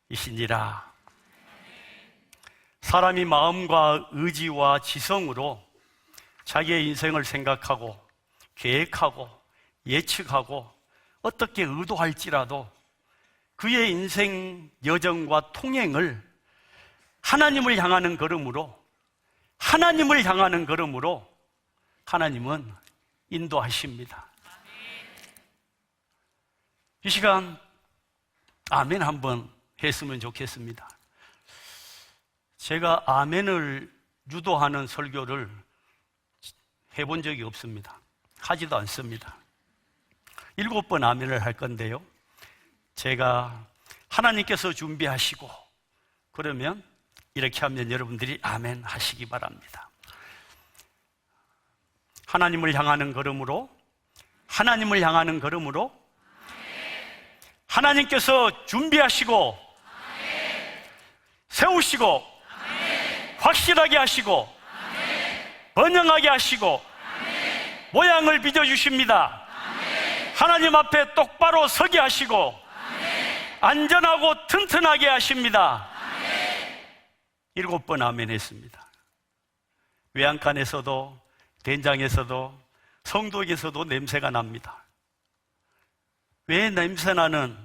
여호와이시니라. 사람이 마음과 의지와 지성으로 자기의 인생을 생각하고 계획하고 예측하고 어떻게 의도할지라도 그의 인생 여정과 통행을 하나님을 향하는 걸음으로 하나님은 인도하십니다. 이 시간 아멘 한번 했으면 좋겠습니다. 제가 아멘을 유도하는 설교를 해본 적이 없습니다. 하지도 않습니다. 7번 아멘을 할 건데요, 제가 하나님께서 준비하시고 그러면 이렇게 하면 여러분들이 아멘 하시기 바랍니다. 하나님을 향하는 걸음으로 하나님께서 준비하시고 세우시고 확실하게 하시고 번영하게 하시고 모양을 빚어주십니다. 하나님 앞에 똑바로 서게 하시고 안전하고 튼튼하게 하십니다. 7번 아멘 했습니다. 외양간에서도 된장에서도 성도에게서도 냄새가 납니다. 왜 냄새나는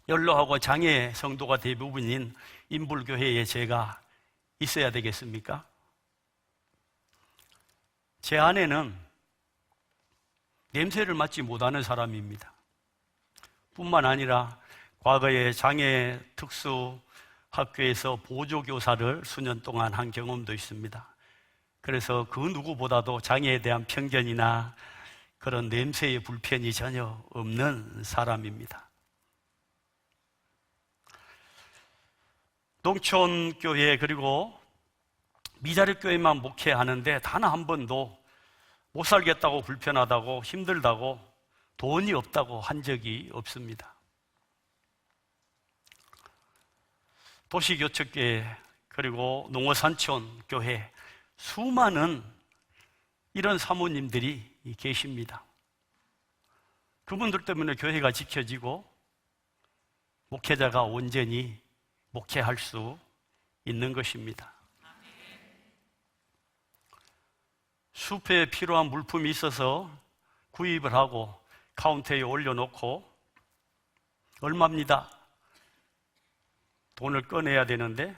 연로하고 장애 성도가 대부분인 인불교회에 제가 있어야 되겠습니까? 제 아내는 냄새를 맡지 못하는 사람입니다. 뿐만 아니라 과거에 장애 특수 학교에서 보조교사를 수년 동안 한 경험도 있습니다. 그래서 그 누구보다도 장애에 대한 편견이나 그런 냄새의 불편이 전혀 없는 사람입니다. 농촌교회 그리고 미자립교회만 목회하는데 단 한 번도 못 살겠다고, 불편하다고, 힘들다고, 돈이 없다고 한 적이 없습니다. 도시교척교회 그리고 농어산촌 교회 수많은 이런 사모님들이 계십니다. 그분들 때문에 교회가 지켜지고 목회자가 온전히 목회할 수 있는 것입니다. 숲에 필요한 물품이 있어서 구입을 하고 카운터에 올려놓고 얼마입니다. 돈을 꺼내야 되는데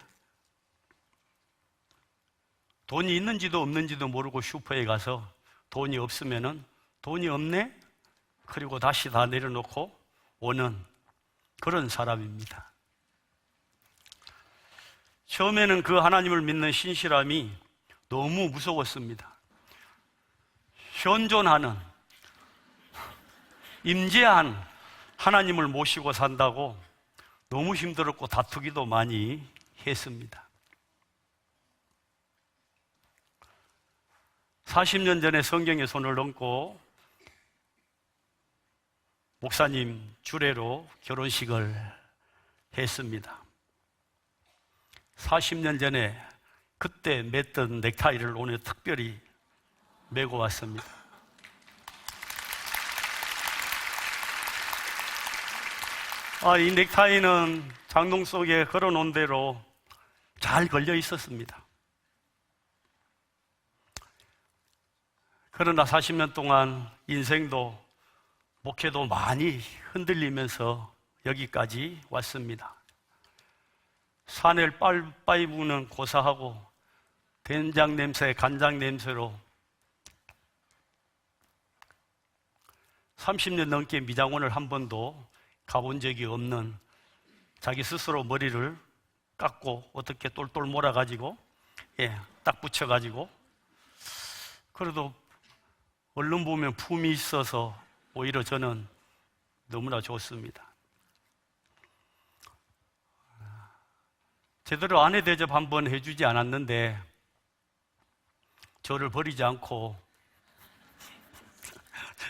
돈이 있는지도 없는지도 모르고 슈퍼에 가서 돈이 없으면은 돈이 없네? 그리고 다시 다 내려놓고 오는 그런 사람입니다. 처음에는 그 하나님을 믿는 신실함이 너무 무서웠습니다. 현존하는, 임재한 하나님을 모시고 산다고 너무 힘들었고 다투기도 많이 했습니다. 40년 전에 성경에 손을 얹고 목사님 주례로 결혼식을 했습니다. 40년 전에 그때 맸던 넥타이를 오늘 특별히 메고 왔습니다. 이 넥타이는 장롱 속에 걸어놓은 대로 잘 걸려 있었습니다. 그러나 40년 동안 인생도 목회도 많이 흔들리면서 여기까지 왔습니다. 산을 빨빨 부는 고사하고 된장 냄새, 간장 냄새로 30년 넘게 미장원을 한 번도 가본 적이 없는 자기 스스로 머리를 깎고 어떻게 똘똘 몰아가지고 딱 붙여가지고 그래도 얼른 보면 품이 있어서 오히려 저는 너무나 좋습니다. 제대로 아내 대접 한번 해주지 않았는데 저를 버리지 않고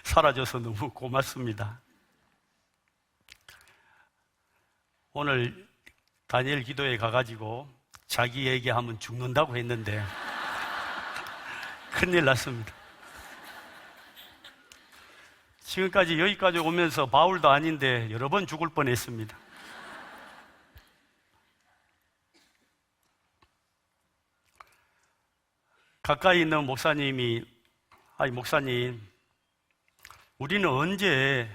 사라져서 너무 고맙습니다. 오늘 다니엘 기도에 가가지고 자기 얘기하면 죽는다고 했는데 큰일 났습니다. 지금까지 여기까지 오면서 바울도 아닌데 여러 번 죽을 뻔했습니다. 가까이 있는 목사님이 목사님, 우리는 언제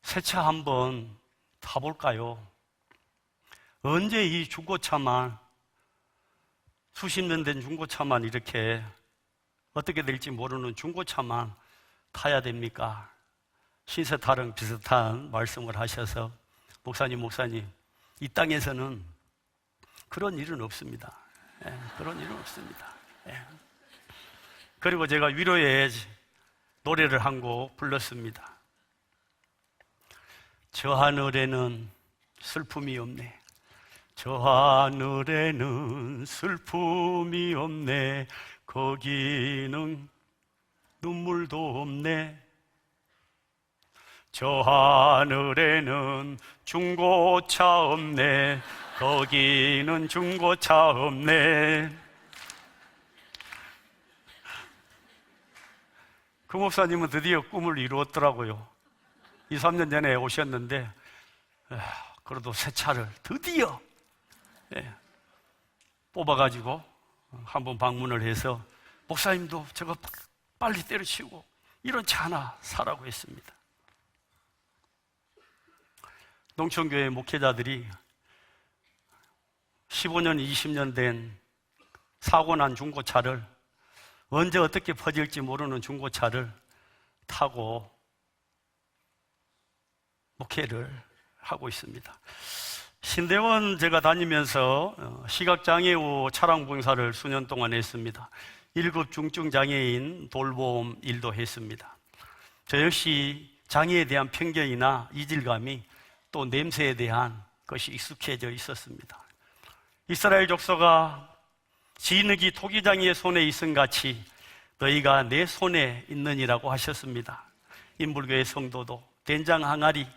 새 차 한번 타볼까요? 언제 이 중고차만, 수십 년 된 중고차만 이렇게 어떻게 될지 모르는 중고차만 타야 됩니까? 신세 타령 비슷한 말씀을 하셔서 목사님, 이 땅에서는 그런 일은 없습니다. 그런 일은 없습니다. 그리고 제가 위로의 노래를 한 곡 불렀습니다. 저 하늘에는 슬픔이 없네. 저 하늘에는 슬픔이 없네. 거기는 눈물도 없네. 저 하늘에는 중고차 없네. 거기는 중고차 없네. 그 목사님은 드디어 꿈을 이루었더라고요. 2, 3년 전에 오셨는데 그래도 새 차를 드디어 뽑아가지고 한번 방문을 해서 목사님도 저거 빨리 때려치우고 이런 차 하나 사라고 했습니다. 농촌교회 목회자들이 15년, 20년 된 사고난 중고차를 언제 어떻게 퍼질지 모르는 중고차를 타고 목회를 하고 있습니다. 신대원 제가 다니면서 시각장애우 차량 봉사를 수년 동안 했습니다. 1급 중증 장애인 돌봄 일도 했습니다. 저 역시 장애에 대한 편견이나 이질감이 또 냄새에 대한 것이 익숙해져 있었습니다. 이스라엘 족속아 진흙이 토기장이의 손에 있음 같이 너희가 내 손에 있느니라고 하셨습니다. 인불교의 성도도 된장 항아리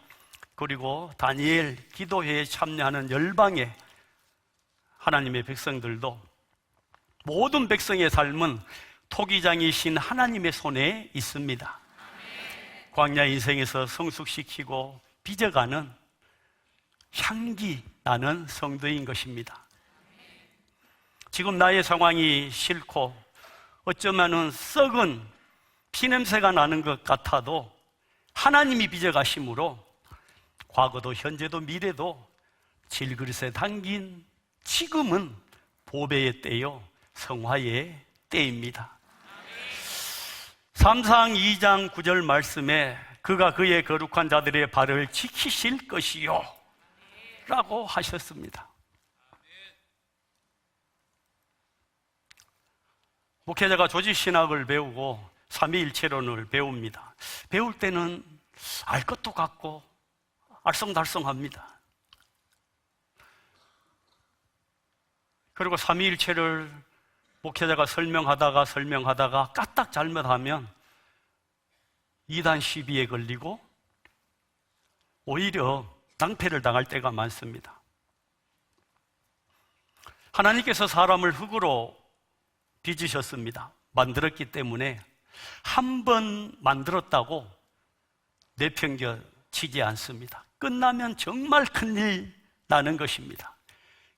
그리고 다니엘 기도회에 참여하는 열방의 하나님의 백성들도 모든 백성의 삶은 토기장이신 하나님의 손에 있습니다. 광야 인생에서 성숙시키고 빚어가는 향기 나는 성도인 것입니다. 지금 나의 상황이 싫고 어쩌면은 썩은 피냄새가 나는 것 같아도 하나님이 빚어가심으로 과거도 현재도 미래도 질그릇에 담긴 지금은 보배의 때요 성화의 때입니다. 삼상 2장 9절 말씀에 그가 그의 거룩한 자들의 발을 지키실 것이요 라고 하셨습니다. 목회자가 조직신학을 배우고 삼위일체론을 배웁니다. 배울 때는 알 것도 같고 알쏭달쏭합니다. 그리고 삼위일체를 목회자가 설명하다가 까딱 잘못하면 이단 시비에 걸리고 오히려 낭패를 당할 때가 많습니다. 하나님께서 사람을 흙으로 빚으셨습니다. 만들었기 때문에 한 번 만들었다고 내팽겨치지 않습니다. 끝나면 정말 큰일 나는 것입니다.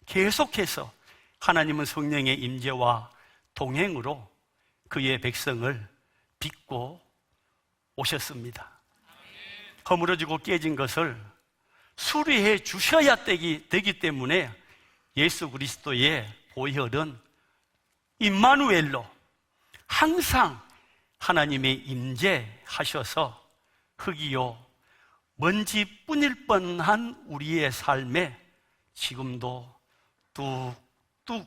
계속해서 하나님은 성령의 임재와 동행으로 그의 백성을 빚고 오셨습니다. 허물어지고 깨진 것을 수리해 주셔야 되기 때문에 예수 그리스도의 보혈은 임마누엘로 항상 하나님의 임재하셔서 흙이요 먼지뿐일 뻔한 우리의 삶에 지금도 뚝뚝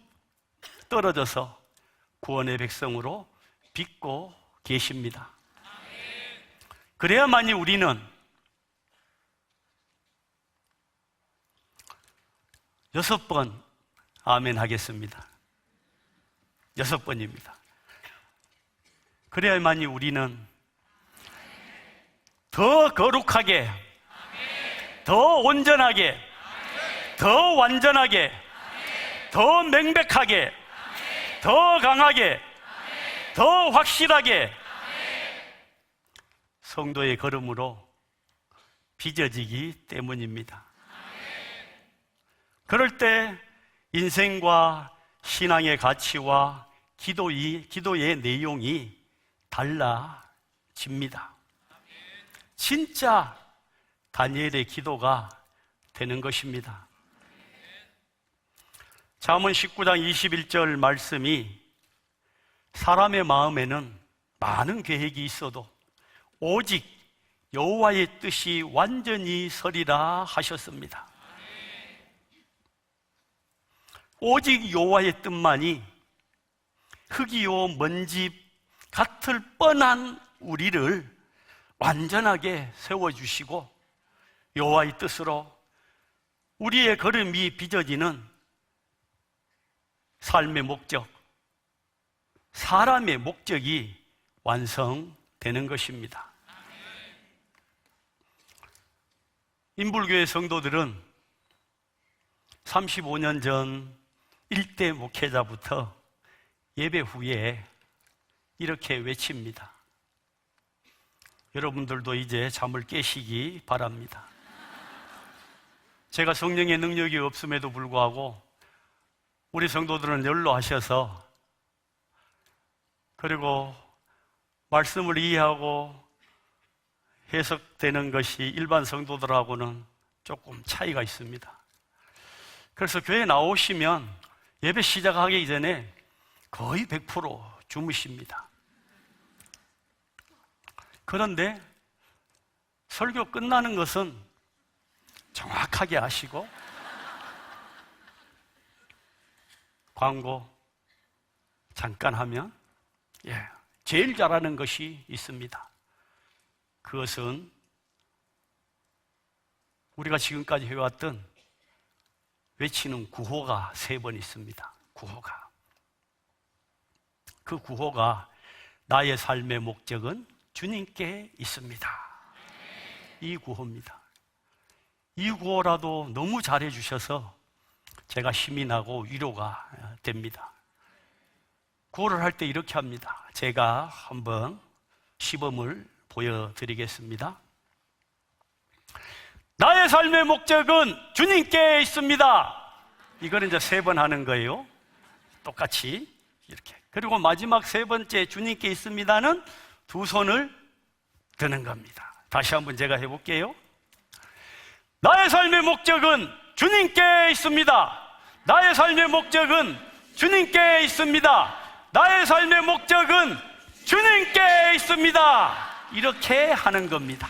떨어져서 구원의 백성으로 빚고 계십니다. 그래야만이 우리는 6번 아멘 하겠습니다. 6번입니다. 그래야만이 우리는 더 거룩하게, 더 온전하게, 더 완전하게, 더 명백하게, 더 강하게, 더 확실하게 성도의 걸음으로 빚어지기 때문입니다. 그럴 때 인생과 신앙의 가치와 기도의 내용이 달라집니다. 진짜 다니엘의 기도가 되는 것입니다. 잠언 19장 21절 말씀이 사람의 마음에는 많은 계획이 있어도 오직 여호와의 뜻이 완전히 서리라 하셨습니다. 오직 여호와의 뜻만이 흙이요 먼지 같을 뻔한 우리를 완전하게 세워주시고 여호와의 뜻으로 우리의 걸음이 빚어지는 삶의 목적, 사람의 목적이 완성되는 것입니다. 인불교의 성도들은 35년 전 일대 목회자부터 예배 후에 이렇게 외칩니다. 여러분들도 이제 잠을 깨시기 바랍니다. 제가 성령의 능력이 없음에도 불구하고 우리 성도들은 연로하셔서 그리고 말씀을 이해하고 해석되는 것이 일반 성도들하고는 조금 차이가 있습니다. 그래서 교회에 나오시면 예배 시작하기 전에 거의 100% 주무십니다. 그런데 설교 끝나는 것은 정확하게 아시고 광고 잠깐 하면 제일 잘하는 것이 있습니다. 그것은 우리가 지금까지 해왔던 외치는 구호가 3번 있습니다. 구호가. 그 구호가 나의 삶의 목적은 주님께 있습니다. 이 구호입니다. 이 구호라도 너무 잘해주셔서 제가 힘이 나고 위로가 됩니다. 구호를 할 때 이렇게 합니다. 제가 한번 시범을 보여드리겠습니다. 나의 삶의 목적은 주님께 있습니다. 이거는 이제 3번 하는 거예요. 똑같이 이렇게. 그리고 마지막 3번째 주님께 있습니다는 2손을 드는 겁니다. 다시 한번 제가 해볼게요. 나의 삶의 목적은 주님께 있습니다. 나의 삶의 목적은 주님께 있습니다. 나의 삶의 목적은 주님께 있습니다. 이렇게 하는 겁니다.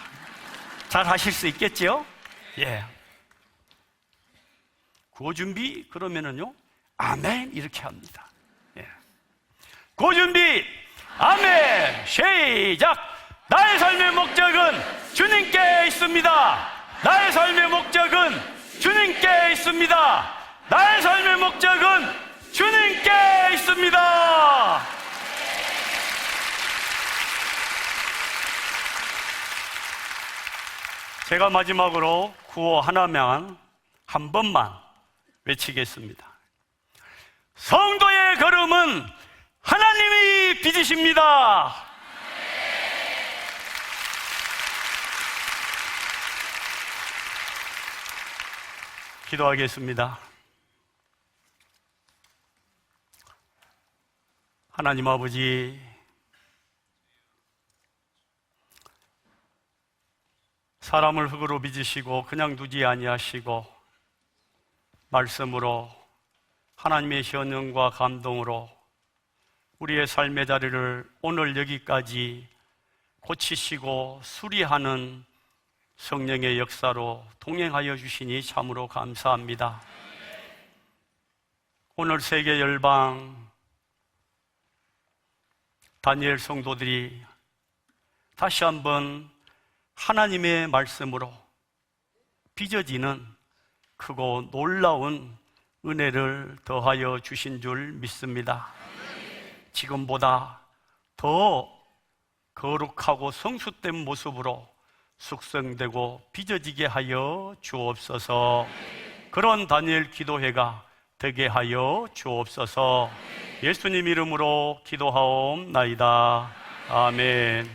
잘 하실 수 있겠죠? 예. 구호 준비 그러면은요, 아멘 이렇게 합니다. 예. 구호 준비, 아멘. 시작. 나의 삶의 목적은 주님께 있습니다. 나의 삶의 목적은 주님께 있습니다. 나의 삶의 목적은 주님께 있습니다. 제가 마지막으로 구호 하나만 한 번만 외치겠습니다. 성도의 걸음은 하나님이 빚으십니다. 기도하겠습니다. 하나님 아버지, 사람을 흙으로 빚으시고 그냥 두지 아니하시고 말씀으로 하나님의 현능과 감동으로 우리의 삶의 자리를 오늘 여기까지 고치시고 수리하는 성령의 역사로 동행하여 주시니 참으로 감사합니다. 오늘 세계 열방 다니엘 성도들이 다시 한번 하나님의 말씀으로 빚어지는 크고 놀라운 은혜를 더하여 주신 줄 믿습니다. 지금보다 더 거룩하고 성숙된 모습으로 숙성되고 빚어지게 하여 주옵소서. 그런 다니엘 기도회가 되게 하여 주옵소서. 예수님 이름으로 기도하옵나이다. 아멘.